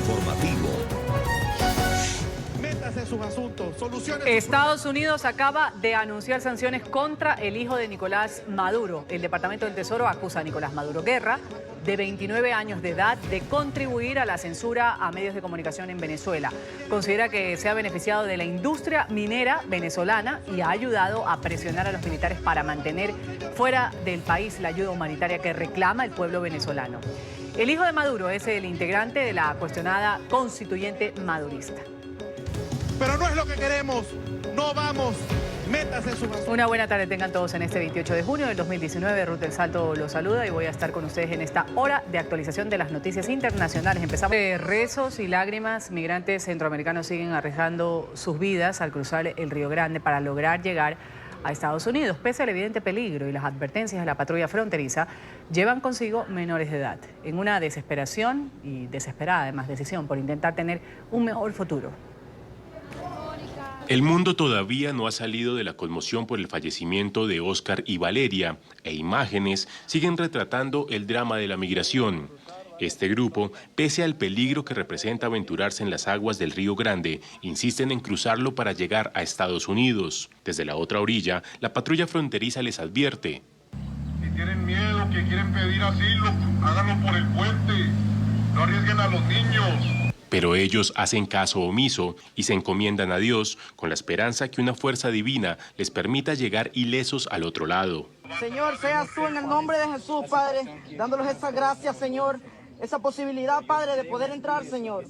informativo. Métase en sus asuntos, soluciones. Estados Unidos acaba de anunciar sanciones contra el hijo de Nicolás Maduro. El Departamento del Tesoro acusa a Nicolás Maduro Guerra, de 29 años de edad, de contribuir a la censura a medios de comunicación en Venezuela. Considera que se ha beneficiado de la industria minera venezolana y ha ayudado a presionar a los militares para mantener fuera del país la ayuda humanitaria que reclama el pueblo venezolano. El hijo de Maduro es el integrante de la cuestionada constituyente madurista. Pero no es lo que queremos, no vamos. Métase en su asunto. Una buena tarde tengan todos en este 28 de junio del 2019. Ruth del Salto los saluda y voy a estar con ustedes en esta hora de actualización de las noticias internacionales. Empezamos. Rezos y lágrimas, migrantes centroamericanos siguen arriesgando sus vidas al cruzar el Río Grande para lograr llegar a Estados Unidos. Pese al evidente peligro y las advertencias de la patrulla fronteriza, llevan consigo menores de edad, en una desesperación y desesperada además decisión por intentar tener un mejor futuro. El mundo todavía no ha salido de la conmoción por el fallecimiento de Oscar y Valeria, e imágenes siguen retratando el drama de la migración. Este grupo, pese al peligro que representa aventurarse en las aguas del Río Grande, insisten en cruzarlo para llegar a Estados Unidos. Desde la otra orilla, la patrulla fronteriza les advierte: si tienen miedo, que quieren pedir asilo, háganlo por el puente, no arriesguen a los niños. Pero ellos hacen caso omiso y se encomiendan a Dios con la esperanza que una fuerza divina les permita llegar ilesos al otro lado. Señor, seas tú en el nombre de Jesús, Padre, dándoles esa gracia, Señor, esa posibilidad, Padre, de poder entrar, Señor.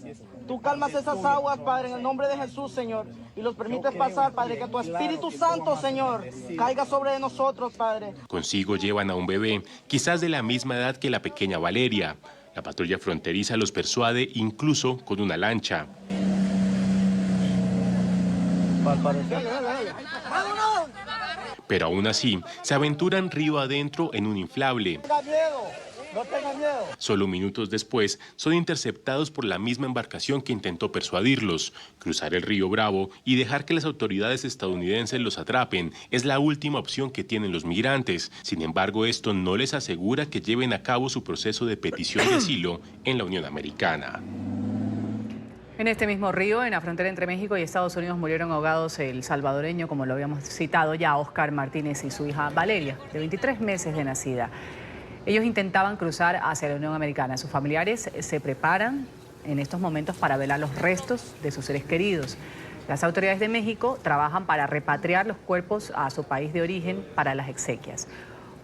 Tú calmas esas aguas, Padre, en el nombre de Jesús, Señor, y los permites pasar, Padre, que tu Espíritu Santo, Señor, caiga sobre nosotros, Padre. Consigo llevan a un bebé, quizás de la misma edad que la pequeña Valeria. La patrulla fronteriza los persuade incluso con una lancha. Pero aún así, se aventuran río adentro en un inflable. No tengan miedo. Solo minutos después, son interceptados por la misma embarcación que intentó persuadirlos. Cruzar el río Bravo y dejar que las autoridades estadounidenses los atrapen es la última opción que tienen los migrantes. Sin embargo, esto no les asegura que lleven a cabo su proceso de petición de asilo en la Unión Americana. En este mismo río, en la frontera entre México y Estados Unidos, murieron ahogados el salvadoreño, como lo habíamos citado ya, Oscar Martínez y su hija Valeria, de 23 meses de nacida. Ellos intentaban cruzar hacia la Unión Americana. Sus familiares se preparan en estos momentos para velar los restos de sus seres queridos. Las autoridades de México trabajan para repatriar los cuerpos a su país de origen para las exequias.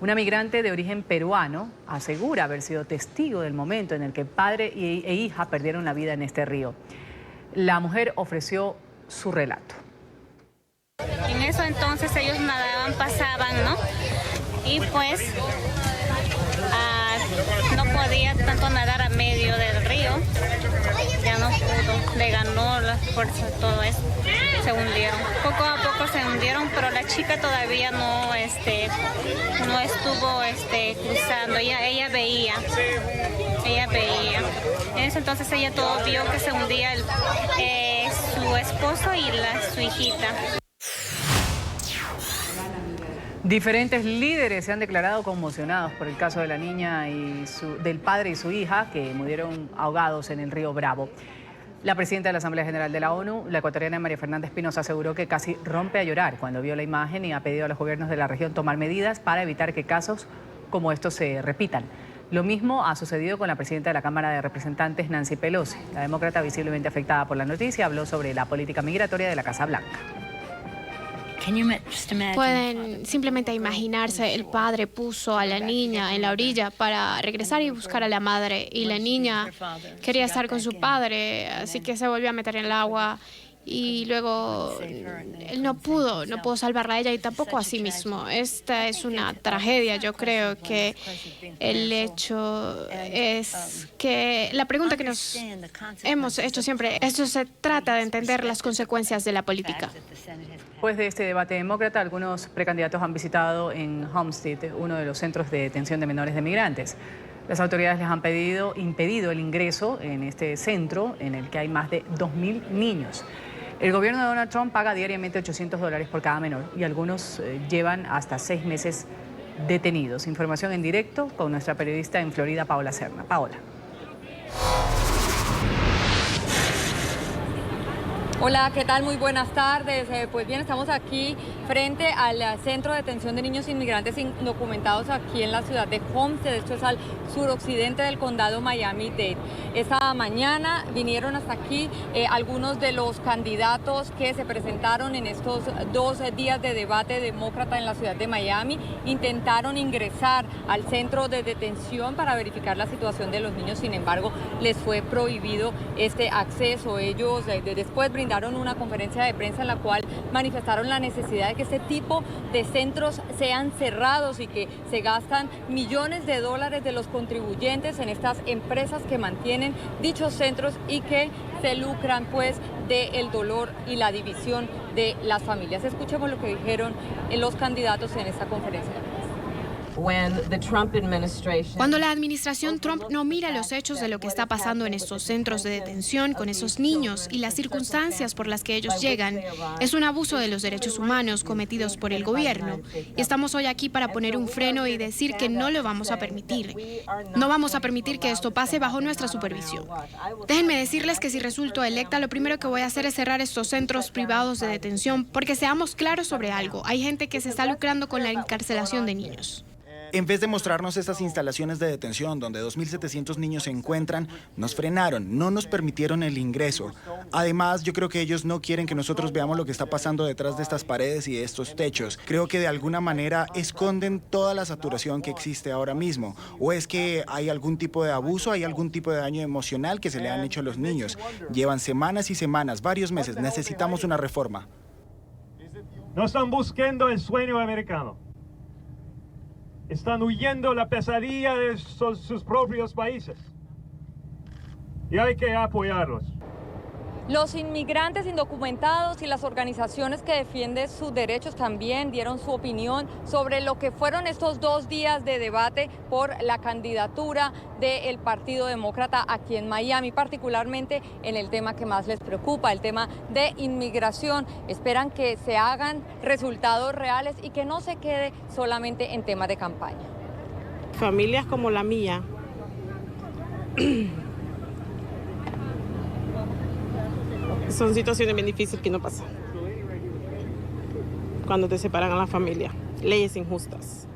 Una migrante de origen peruano asegura haber sido testigo del momento en el que padre e hija perdieron la vida en este río. La mujer ofreció su relato. En eso entonces ellos nadaban, pasaban, ¿no? Y pues no podía tanto nadar a medio del río, ya no pudo, le ganó la fuerza, todo eso, se hundieron. Poco a poco se hundieron, pero la chica todavía no estuvo cruzando, ella veía. En ese entonces ella todo vio que se hundía su esposo y su hijita. Diferentes líderes se han declarado conmocionados por el caso de la niña del padre y su hija que murieron ahogados en el río Bravo. La presidenta de la Asamblea General de la ONU, la ecuatoriana María Fernanda Espinosa, aseguró que casi rompe a llorar cuando vio la imagen y ha pedido a los gobiernos de la región tomar medidas para evitar que casos como estos se repitan. Lo mismo ha sucedido con la presidenta de la Cámara de Representantes, Nancy Pelosi. La demócrata, visiblemente afectada por la noticia, habló sobre la política migratoria de la Casa Blanca. Pueden simplemente imaginarse, el padre puso a la niña en la orilla para regresar y buscar a la madre, y la niña quería estar con su padre, así que se volvió a meter en el agua y luego él no pudo salvarla a ella y tampoco a sí mismo. Esta es una tragedia. Yo creo que el hecho es que la pregunta que nos hemos hecho siempre, esto se trata de entender las consecuencias de la política. Después de este debate demócrata, algunos precandidatos han visitado en Homestead, uno de los centros de detención de menores de migrantes. Las autoridades les han impedido el ingreso en este centro, en el que hay más de 2.000 niños. El gobierno de Donald Trump paga diariamente $800 por cada menor y algunos llevan hasta 6 meses detenidos. Información en directo con nuestra periodista en Florida, Paola Serna. Paola. Hola, ¿qué tal? Muy buenas tardes. Pues bien, estamos aquí frente al Centro de Detención de Niños Inmigrantes Indocumentados aquí en la ciudad de Homestead. Esto es al suroccidente del condado Miami-Dade. Esta mañana vinieron hasta aquí algunos de los candidatos que se presentaron en estos 2 días de debate demócrata en la ciudad de Miami. Intentaron ingresar al centro de detención para verificar la situación de los niños. Sin embargo, les fue prohibido este acceso. Ellos después brindaron una conferencia de prensa en la cual manifestaron la necesidad de que este tipo de centros sean cerrados y que se gastan millones de dólares de los contribuyentes en estas empresas que mantienen dichos centros y que se lucran pues del dolor y la división de las familias. Escuchemos lo que dijeron los candidatos en esta conferencia de prensa. Cuando la administración Trump no mira los hechos de lo que está pasando en estos centros de detención con esos niños y las circunstancias por las que ellos llegan, es un abuso de los derechos humanos cometidos por el gobierno. Y estamos hoy aquí para poner un freno y decir que no lo vamos a permitir. No vamos a permitir que esto pase bajo nuestra supervisión. Déjenme decirles que si resulto electa, lo primero que voy a hacer es cerrar estos centros privados de detención, porque seamos claros sobre algo. Hay gente que se está lucrando con la encarcelación de niños. En vez de mostrarnos estas instalaciones de detención donde 2.700 niños se encuentran, nos frenaron, no nos permitieron el ingreso. Además, yo creo que ellos no quieren que nosotros veamos lo que está pasando detrás de estas paredes y de estos techos. Creo que de alguna manera esconden toda la saturación que existe ahora mismo. O es que hay algún tipo de abuso, hay algún tipo de daño emocional que se le han hecho a los niños. Llevan semanas y semanas, varios meses. Necesitamos una reforma. No están buscando el sueño americano. Están huyendo la pesadilla de sus propios países. Y hay que apoyarlos. Los inmigrantes indocumentados y las organizaciones que defienden sus derechos también dieron su opinión sobre lo que fueron estos 2 días de debate por la candidatura del Partido Demócrata aquí en Miami, particularmente en el tema que más les preocupa, el tema de inmigración. Esperan que se hagan resultados reales y que no se quede solamente en temas de campaña. Familias como la mía son situaciones bien difíciles que no pasan cuando te separan a la familia, leyes injustas.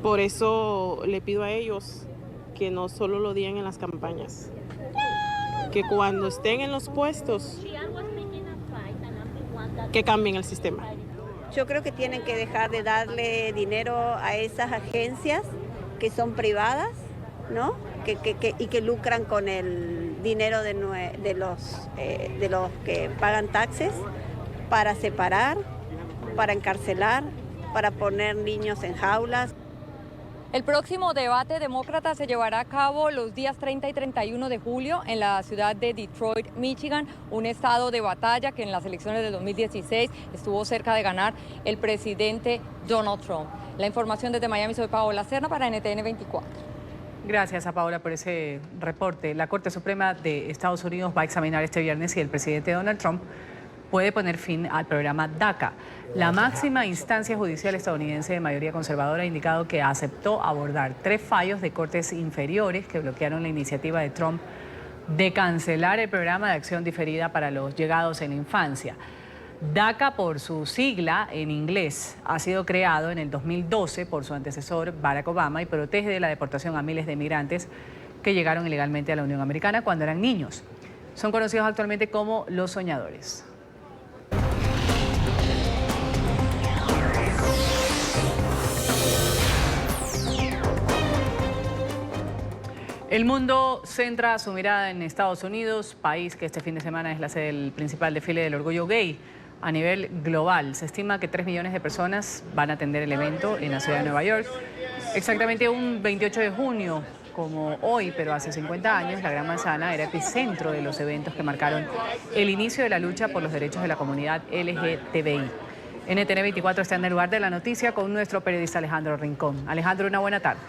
Por eso le pido a ellos que no solo lo digan en las campañas, que cuando estén en los puestos, que cambien el sistema. Yo creo que tienen que dejar de darle dinero a esas agencias que son privadas, ¿no? Y que lucran con el dinero de los que pagan taxes para separar, para encarcelar, para poner niños en jaulas. El próximo debate demócrata se llevará a cabo los días 30 y 31 de julio en la ciudad de Detroit, Michigan, un estado de batalla que en las elecciones de 2016 estuvo cerca de ganar el presidente Donald Trump. La información desde Miami, soy Paola Serna para NTN 24. Gracias a Paola por ese reporte. La Corte Suprema de Estados Unidos va a examinar este viernes si el presidente Donald Trump puede poner fin al programa DACA. La máxima instancia judicial estadounidense de mayoría conservadora ha indicado que aceptó abordar 3 fallos de cortes inferiores que bloquearon la iniciativa de Trump de cancelar el programa de acción diferida para los llegados en la infancia. DACA, por su sigla en inglés, ha sido creado en el 2012 por su antecesor Barack Obama y protege de la deportación a miles de migrantes que llegaron ilegalmente a la Unión Americana cuando eran niños. Son conocidos actualmente como los soñadores. El mundo centra su mirada en Estados Unidos, país que este fin de semana es la sede del principal desfile del orgullo gay a nivel global. Se estima que 3 millones de personas van a atender el evento en la ciudad de Nueva York. Exactamente un 28 de junio, como hoy, pero hace 50 años, la Gran Manzana era epicentro de los eventos que marcaron el inicio de la lucha por los derechos de la comunidad LGTBI. NTN 24 está en el lugar de la noticia con nuestro periodista Alejandro Rincón. Alejandro, una buena tarde.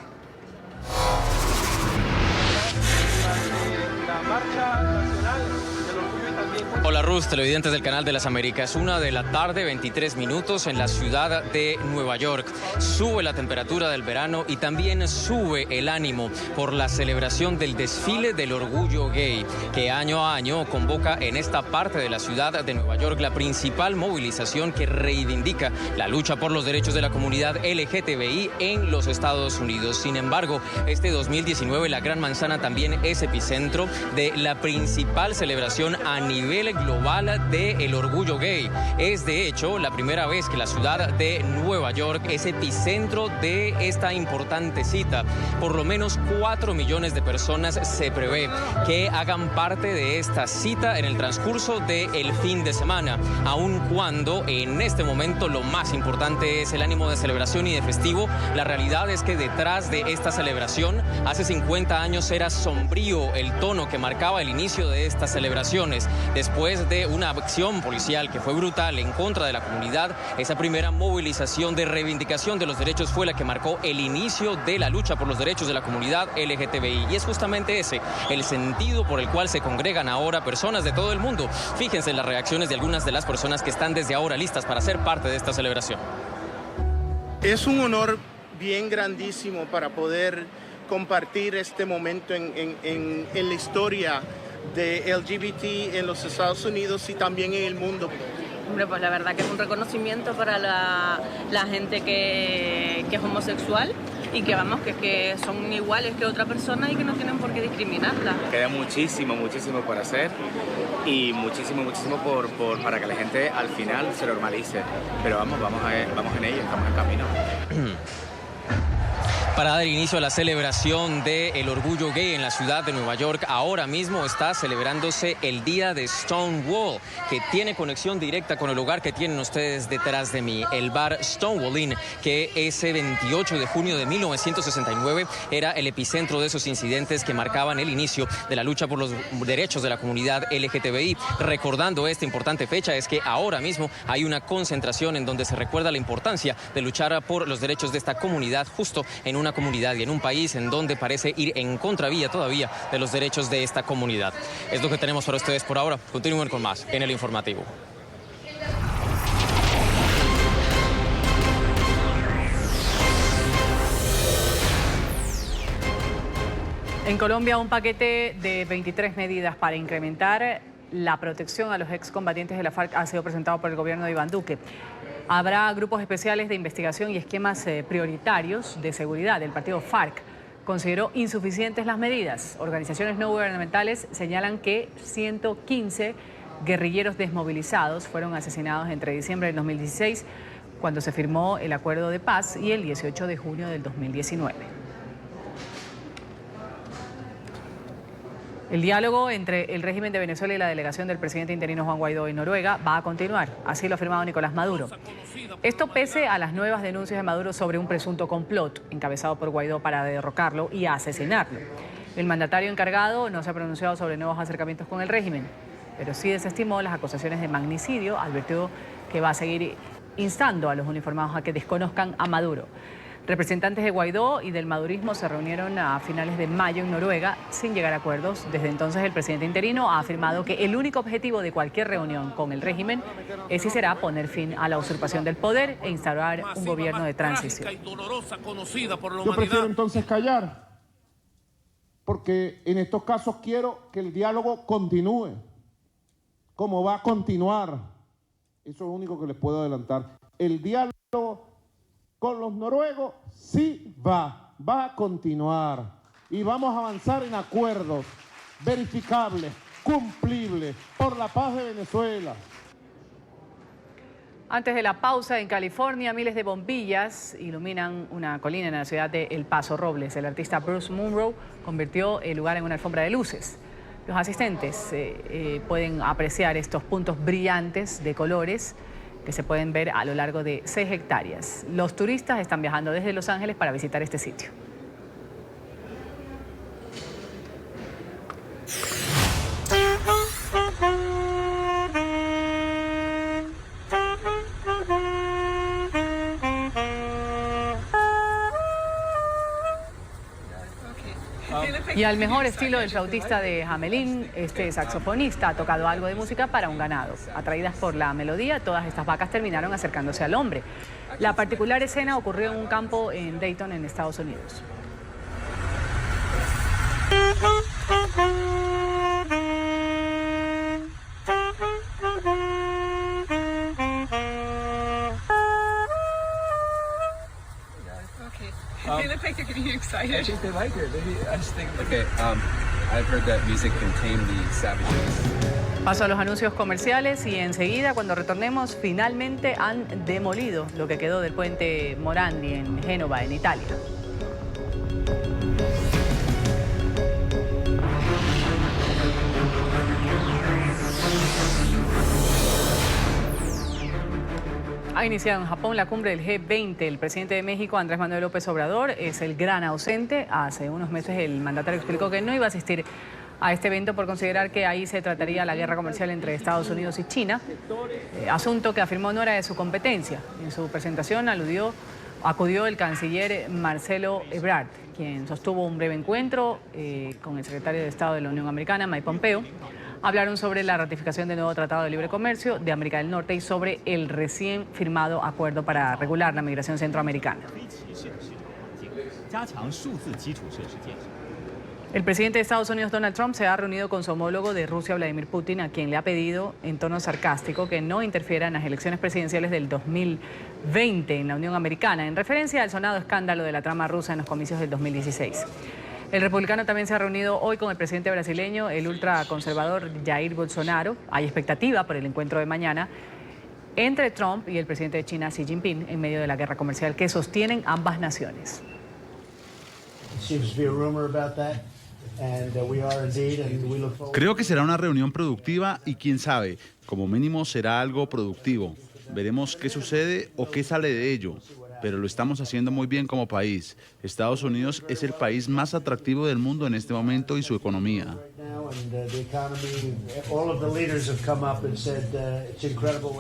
La marcha nacional del orgullo Hola Ruth, televidentes del Canal de las Américas. 1 de la tarde, 23 minutos en la ciudad de Nueva York. Sube la temperatura del verano y también sube el ánimo por la celebración del desfile del orgullo gay, que año a año convoca en esta parte de la ciudad de Nueva York la principal movilización que reivindica la lucha por los derechos de la comunidad LGTBI en los Estados Unidos. Sin embargo, este 2019 la Gran Manzana también es epicentro de la principal celebración a nivel global del orgullo gay. Es de hecho la primera vez que la ciudad de Nueva York es epicentro de esta importante cita. Por lo menos 4 millones de personas se prevé que hagan parte de esta cita en el transcurso del fin de semana, aun cuando en este momento lo más importante es el ánimo de celebración y de festivo. La realidad es que detrás de esta celebración, hace 50 años era sombrío el tono que marcaba el inicio de estas celebraciones. Después de una acción policial que fue brutal en contra de la comunidad, esa primera movilización de reivindicación de los derechos fue la que marcó el inicio de la lucha por los derechos de la comunidad LGTBI. Y es justamente ese el sentido por el cual se congregan ahora personas de todo el mundo. Fíjense en las reacciones de algunas de las personas que están desde ahora listas para ser parte de esta celebración. Es un honor bien grandísimo para poder compartir este momento en la historia de LGBT en los Estados Unidos y también en el mundo. Hombre, pues la verdad que es un reconocimiento para la gente que es homosexual y que vamos, que son iguales que otra persona y que no tienen por qué discriminarla. Queda muchísimo por hacer y muchísimo para que la gente al final se normalice. Pero vamos en ello, estamos en camino. Para dar inicio a la celebración del orgullo gay en la ciudad de Nueva York, ahora mismo está celebrándose el día de Stonewall, que tiene conexión directa con el lugar que tienen ustedes detrás de mí, el bar Stonewall Inn, que ese 28 de junio de 1969 era el epicentro de esos incidentes que marcaban el inicio de la lucha por los derechos de la comunidad LGTBI. Recordando esta importante fecha, es que ahora mismo hay una concentración en donde se recuerda la importancia de luchar por los derechos de esta comunidad, justo en una comunidad y en un país en donde parece ir en contravía todavía de los derechos de esta comunidad. Es lo que tenemos para ustedes por ahora. Continúen con más en el informativo. En Colombia, un paquete de 23 medidas para incrementar la protección a los excombatientes de la FARC ha sido presentado por el gobierno de Iván Duque. Habrá grupos especiales de investigación y esquemas prioritarios de seguridad. El partido FARC consideró insuficientes las medidas. Organizaciones no gubernamentales señalan que 115 guerrilleros desmovilizados fueron asesinados entre diciembre del 2016, cuando se firmó el acuerdo de paz, y el 18 de junio del 2019. El diálogo entre el régimen de Venezuela y la delegación del presidente interino Juan Guaidó en Noruega va a continuar, así lo ha afirmado Nicolás Maduro. Esto pese a las nuevas denuncias de Maduro sobre un presunto complot encabezado por Guaidó para derrocarlo y asesinarlo. El mandatario encargado no se ha pronunciado sobre nuevos acercamientos con el régimen, pero sí desestimó las acusaciones de magnicidio, advirtió que va a seguir instando a los uniformados a que desconozcan a Maduro. Representantes de Guaidó y del madurismo se reunieron a finales de mayo en Noruega sin llegar a acuerdos. Desde entonces el presidente interino ha afirmado que el único objetivo de cualquier reunión con el régimen es y será poner fin a la usurpación del poder e instaurar un gobierno de transición. Yo prefiero entonces callar, porque en estos casos quiero que el diálogo continúe, como va a continuar. Eso es lo único que les puedo adelantar. El diálogo con los noruegos sí va a continuar y vamos a avanzar en acuerdos verificables, cumplibles, por la paz de Venezuela. Antes de la pausa, en California, miles de bombillas iluminan una colina en la ciudad de El Paso Robles. El artista Bruce Munro convirtió el lugar en una alfombra de luces. Los asistentes pueden apreciar estos puntos brillantes de colores que se pueden ver a lo largo de 6 hectáreas. Los turistas están viajando desde Los Ángeles para visitar este sitio. Y al mejor estilo del flautista de Hamelin, este saxofonista ha tocado algo de música para un ganado. Atraídas por la melodía, todas estas vacas terminaron acercándose al hombre. La particular escena ocurrió en un campo en Dayton, en Estados Unidos. They look like they're getting excited. I think they like it. I just think. Okay, I've heard that music can tame the savages. Paso a los anuncios comerciales y enseguida, cuando retornemos, finalmente han demolido lo que quedó del puente Morandi en Génova, en Italia. Ha iniciado en Japón la cumbre del G20. El presidente de México, Andrés Manuel López Obrador, es el gran ausente. Hace unos meses el mandatario explicó que no iba a asistir a este evento por considerar que ahí se trataría la guerra comercial entre Estados Unidos y China, asunto que afirmó no era de su competencia. En su presentación acudió el canciller Marcelo Ebrard, quien sostuvo un breve encuentro con el secretario de Estado de la Unión Americana, Mike Pompeo. Hablaron sobre la ratificación del nuevo Tratado de Libre Comercio de América del Norte y sobre el recién firmado acuerdo para regular la migración centroamericana. El presidente de Estados Unidos, Donald Trump, se ha reunido con su homólogo de Rusia, Vladimir Putin, a quien le ha pedido en tono sarcástico que no interfiera en las elecciones presidenciales del 2020 en la Unión Americana, en referencia al sonado escándalo de la trama rusa en los comicios del 2016. El republicano también se ha reunido hoy con el presidente brasileño, el ultraconservador Jair Bolsonaro. Hay expectativa por el encuentro de mañana entre Trump y el presidente de China, Xi Jinping, en medio de la guerra comercial que sostienen ambas naciones. Creo que será una reunión productiva y quién sabe, como mínimo será algo productivo. Veremos qué sucede o qué sale de ello. Pero lo estamos haciendo muy bien como país. Estados Unidos es el país más atractivo del mundo en este momento y su economía.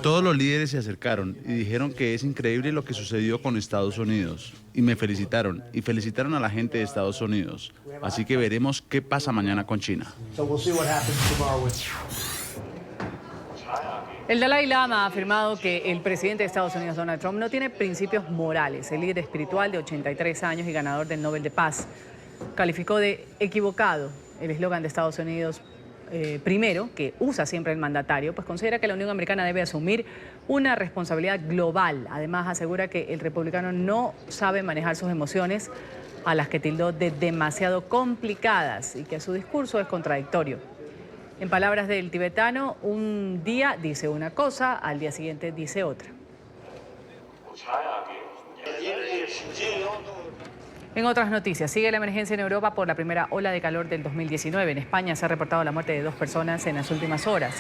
Todos los líderes se acercaron y dijeron que es increíble lo que sucedió con Estados Unidos. Y me felicitaron, y felicitaron a la gente de Estados Unidos. Así que veremos qué pasa mañana con China. El Dalai Lama ha afirmado que el presidente de Estados Unidos, Donald Trump, no tiene principios morales. El líder espiritual de 83 años y ganador del Nobel de Paz calificó de equivocado el eslogan de Estados Unidos primero, que usa siempre el mandatario, pues considera que la Unión Americana debe asumir una responsabilidad global. Además, asegura que el republicano no sabe manejar sus emociones, a las que tildó de demasiado complicadas, y que su discurso es contradictorio. En palabras del tibetano, un día dice una cosa, al día siguiente dice otra. En otras noticias, sigue la emergencia en Europa por la primera ola de calor del 2019. En España se ha reportado la muerte de 2 personas en las últimas horas.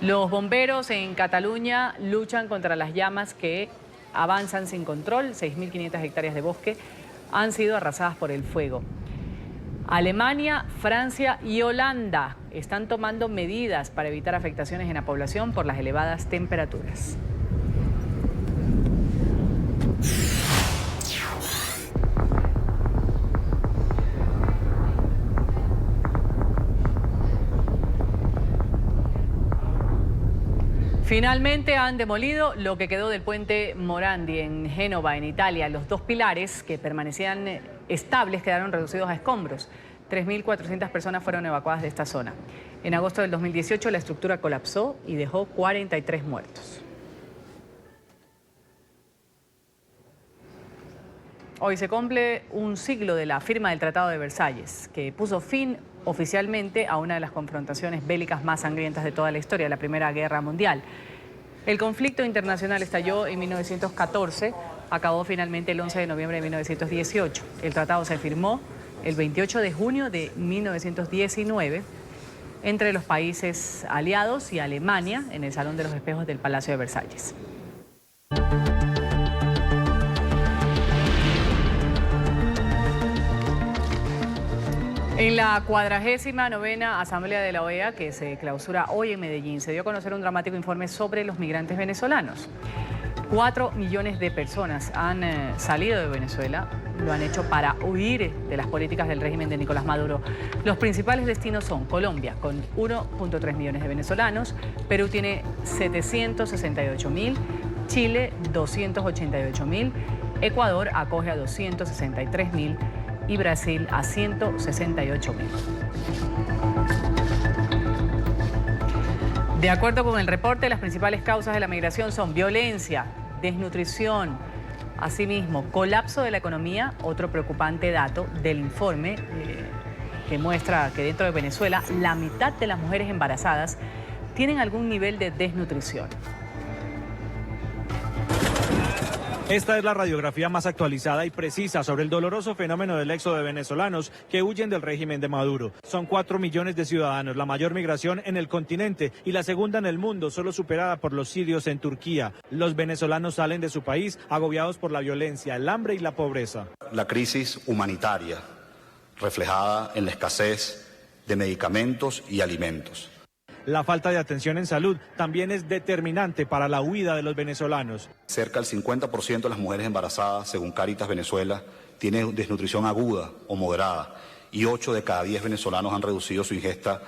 Los bomberos en Cataluña luchan contra las llamas que avanzan sin control. 6.500 hectáreas de bosque han sido arrasadas por el fuego. Alemania, Francia y Holanda están tomando medidas para evitar afectaciones en la población por las elevadas temperaturas. Finalmente han demolido lo que quedó del puente Morandi en Génova, en Italia. Los 2 pilares que permanecían estables quedaron reducidos a escombros. 3.400 personas fueron evacuadas de esta zona. En agosto del 2018 la estructura colapsó y dejó 43 muertos. Hoy se cumple un siglo de la firma del Tratado de Versalles, que puso fin oficialmente a una de las confrontaciones bélicas más sangrientas de toda la historia, la Primera Guerra Mundial. El conflicto internacional estalló en 1914, acabó finalmente el 11 de noviembre de 1918. El tratado se firmó el 28 de junio de 1919 entre los países aliados y Alemania en el Salón de los Espejos del Palacio de Versalles. En la 49ª Asamblea de la OEA, que se clausura hoy en Medellín, se dio a conocer un dramático informe sobre los migrantes venezolanos. 4 millones de personas han salido de Venezuela. Lo han hecho para huir de las políticas del régimen de Nicolás Maduro. Los principales destinos son Colombia, con 1.3 millones de venezolanos. Perú tiene 768.000. Chile, 288.000. Ecuador acoge a 263.000. Y Brasil a 168.000. De acuerdo con el reporte, las principales causas de la migración son violencia, desnutrición, asimismo, colapso de la economía, otro preocupante dato del informe que muestra que dentro de Venezuela la mitad de las mujeres embarazadas tienen algún nivel de desnutrición. Esta es la radiografía más actualizada y precisa sobre el doloroso fenómeno del éxodo de venezolanos que huyen del régimen de Maduro. Son 4 millones de ciudadanos, la mayor migración en el continente y la segunda en el mundo, solo superada por los sirios en Turquía. Los venezolanos salen de su país agobiados por la violencia, el hambre y la pobreza. La crisis humanitaria, reflejada en la escasez de medicamentos y alimentos. La falta de atención en salud también es determinante para la huida de los venezolanos. Cerca del 50% de las mujeres embarazadas, según Cáritas Venezuela, tienen desnutrición aguda o moderada y 8 de cada 10 venezolanos han reducido su ingesta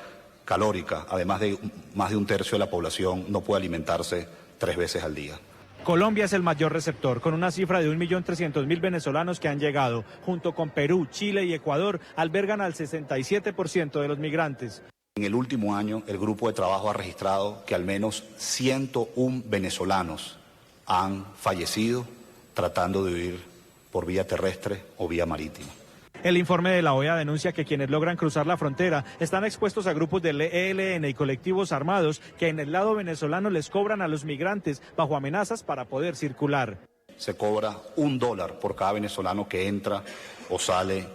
calórica. Además de más de un tercio de la población no puede alimentarse 3 veces al día. Colombia es el mayor receptor, con una cifra de 1.300.000 venezolanos que han llegado. Junto con Perú, Chile y Ecuador, albergan al 67% de los migrantes. En el último año, el grupo de trabajo ha registrado que al menos 101 venezolanos han fallecido tratando de huir por vía terrestre o vía marítima. El informe de la OEA denuncia que quienes logran cruzar la frontera están expuestos a grupos del ELN y colectivos armados que en el lado venezolano les cobran a los migrantes bajo amenazas para poder circular. Se cobra $1 por cada venezolano que entra o sale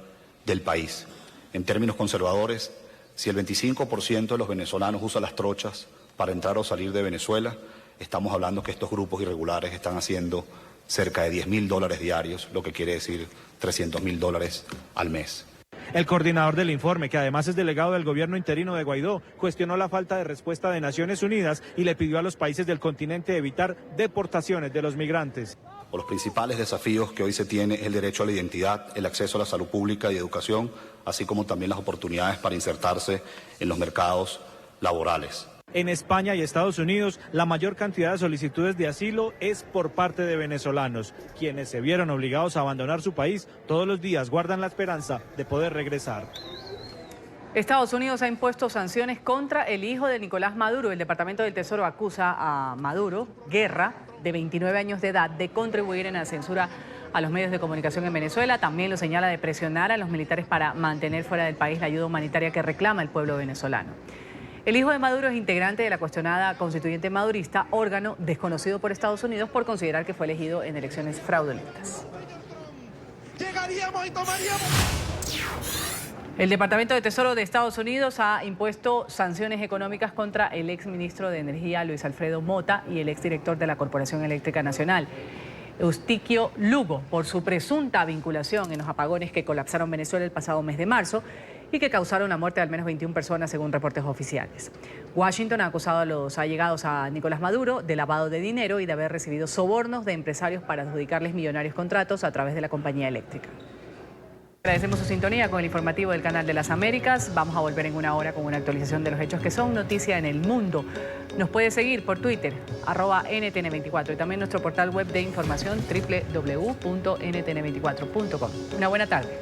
del país. En términos conservadores, si el 25% de los venezolanos usa las trochas para entrar o salir de Venezuela, estamos hablando que estos grupos irregulares están haciendo cerca de $10.000 diarios, lo que quiere decir $300.000 al mes. El coordinador del informe, que además es delegado del gobierno interino de Guaidó, cuestionó la falta de respuesta de Naciones Unidas y le pidió a los países del continente evitar deportaciones de los migrantes. Los principales desafíos que hoy se tiene es el derecho a la identidad, el acceso a la salud pública y educación, así como también las oportunidades para insertarse en los mercados laborales. En España y Estados Unidos, la mayor cantidad de solicitudes de asilo es por parte de venezolanos, quienes se vieron obligados a abandonar su país, todos los días guardan la esperanza de poder regresar. Estados Unidos ha impuesto sanciones contra el hijo de Nicolás Maduro. El Departamento del Tesoro acusa a Maduro, Guerra, de 29 años de edad, de contribuir en la censura a los medios de comunicación en Venezuela. También lo señala de presionar a los militares para mantener fuera del país la ayuda humanitaria que reclama el pueblo venezolano. El hijo de Maduro es integrante de la cuestionada constituyente madurista, órgano desconocido por Estados Unidos por considerar que fue elegido en elecciones fraudulentas. Llegaríamos y tomaríamos. El Departamento de Tesoro de Estados Unidos ha impuesto sanciones económicas contra el exministro de Energía, Luis Alfredo Mota, y el exdirector de la Corporación Eléctrica Nacional, Eustiquio Lugo, por su presunta vinculación en los apagones que colapsaron Venezuela el pasado mes de marzo y que causaron la muerte de al menos 21 personas según reportes oficiales. Washington ha acusado a los allegados a Nicolás Maduro de lavado de dinero y de haber recibido sobornos de empresarios para adjudicarles millonarios contratos a través de la compañía eléctrica. Agradecemos su sintonía con el informativo del Canal de las Américas. Vamos a volver en una hora con una actualización de los hechos que son noticia en el mundo. Nos puede seguir por Twitter, @NTN24, y también nuestro portal web de información www.ntn24.com. Una buena tarde.